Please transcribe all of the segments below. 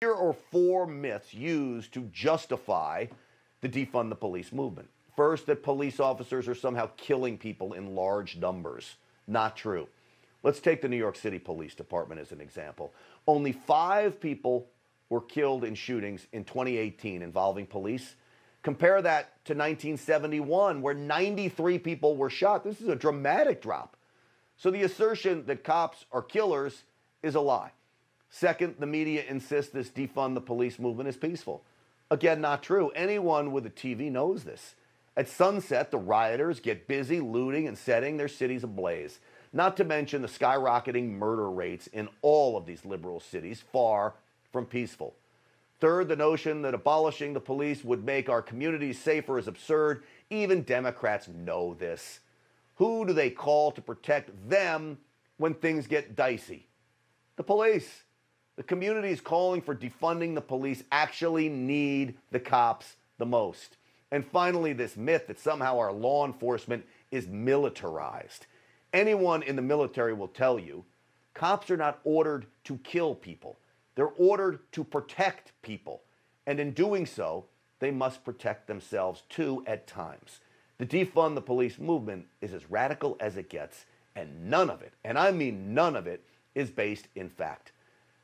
Here are four myths used to justify the defund the police movement. First, that police officers are somehow killing people in large numbers. Not true. Let's take the New York City Police Department as an example. Only 5 people were killed in shootings in 2018 involving police. Compare that to 1971, where 93 people were shot. This is a dramatic drop. So the assertion that cops are killers is a lie. Second, the media insists this defund the police movement is peaceful. Again, not true. Anyone with a TV knows this. At sunset, the rioters get busy looting and setting their cities ablaze. Not to mention the skyrocketing murder rates in all of these liberal cities, far from peaceful. Third, the notion that abolishing the police would make our communities safer is absurd. Even Democrats know this. Who do they call to protect them when things get dicey? The police. The communities calling for defunding the police actually need the cops the most. And finally, this myth that somehow our law enforcement is militarized. Anyone in the military will tell you, cops are not ordered to kill people. They're ordered to protect people. And in doing so, they must protect themselves too at times. The defund the police movement is as radical as it gets, and none of it, and I mean none of it, is based in fact.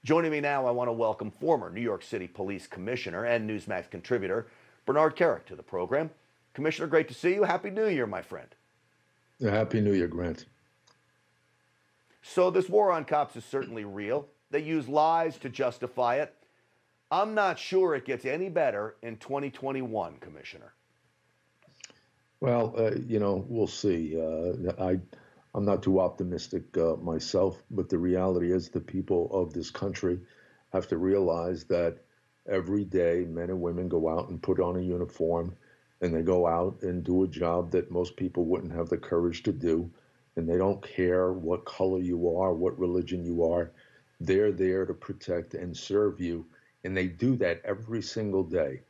Joining me now, I want to welcome former New York City Police Commissioner and Newsmax contributor Bernard Kerik to the program. Commissioner, great to see you. Happy New Year, my friend. Happy New Year, Grant. So this war on cops is certainly real. They use lies to justify it. I'm not sure it gets any better in 2021, Commissioner. Well, we'll see. I'm not too optimistic myself, but the reality is the people of this country have to realize that every day men and women go out and put on a uniform, and they go out and do a job that most people wouldn't have the courage to do, and they don't care what color you are, what religion you are. They're there to protect and serve you, and they do that every single day.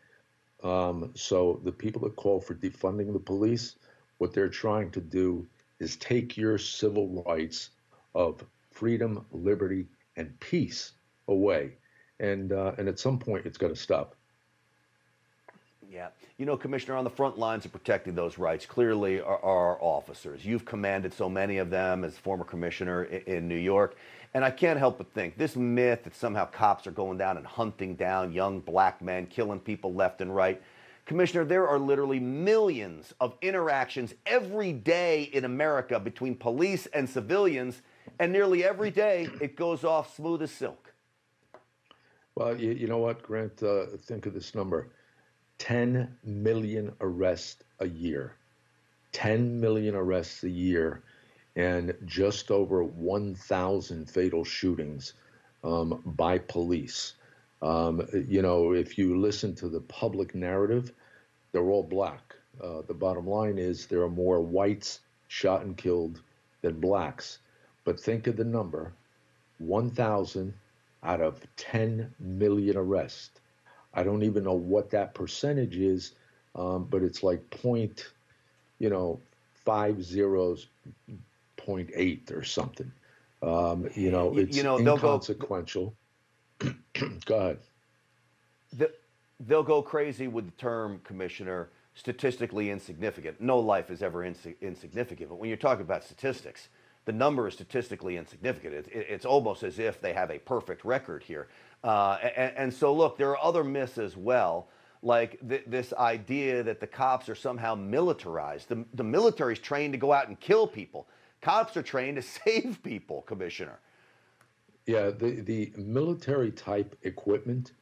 So the people that call for defunding the police, what they're trying to do is take your civil rights of freedom, liberty, and peace away. And at some point, it's got to stop. Yeah. You know, Commissioner, on the front lines of protecting those rights clearly are our officers. You've commanded so many of them as former commissioner in New York. And I can't help but think this myth that somehow cops are going down and hunting down young black men, killing people left and right. Commissioner, there are literally millions of interactions every day in America between police and civilians, and nearly every day it goes off smooth as silk. Well, you know what, Grant? Think of this number. 10 million arrests a year. 10 million arrests a year, and just over 1,000 fatal shootings by police. If you listen to the public narrative, they're all black. The bottom line is there are more whites shot and killed than blacks. But think of the number, 1,000 out of 10 million arrests. I don't even know what that percentage is, but it's like 0.8 or something. It's inconsequential. Go ahead. They'll go crazy with the term, Commissioner, statistically insignificant. No life is ever insignificant. But when you're talking about statistics, the number is statistically insignificant. It's almost as if they have a perfect record here. And so, look, there are other myths as well, like this idea that the cops are somehow militarized. The military's trained to go out and kill people. Cops are trained to save people, Commissioner. Yeah, the military type equipment,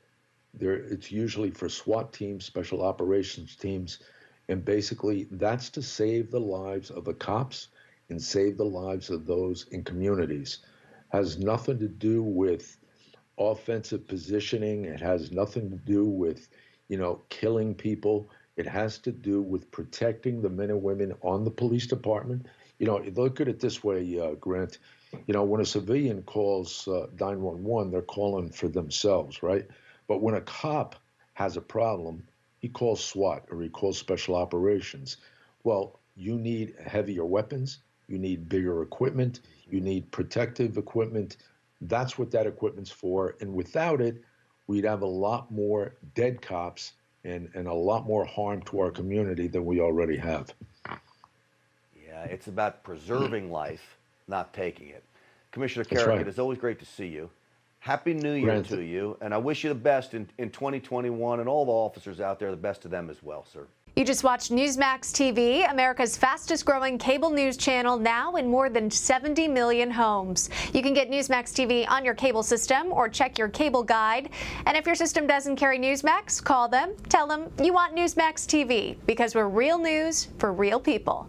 it's usually for SWAT teams, special operations teams, and basically that's to save the lives of the cops and save the lives of those in communities. Has nothing to do with offensive positioning. It has nothing to do with, killing people. It has to do with protecting the men and women on the police department. Look at it this way, Grant. When a civilian calls 911, they're calling for themselves, right? But when a cop has a problem, he calls SWAT or he calls special operations. Well, you need heavier weapons, you need bigger equipment, you need protective equipment. That's what that equipment's for. And without it, we'd have a lot more dead cops and a lot more harm to our community than we already have. Yeah, it's about preserving life, not taking it. Commissioner That's Kerik, right. it is always great to see you. Happy New Year to you, and I wish you the best in 2021, and all the officers out there, the best to them as well, sir. You just watched Newsmax TV, America's fastest growing cable news channel, now in more than 70 million homes. You can get Newsmax TV on your cable system or check your cable guide. And if your system doesn't carry Newsmax, call them, tell them you want Newsmax TV, because we're real news for real people.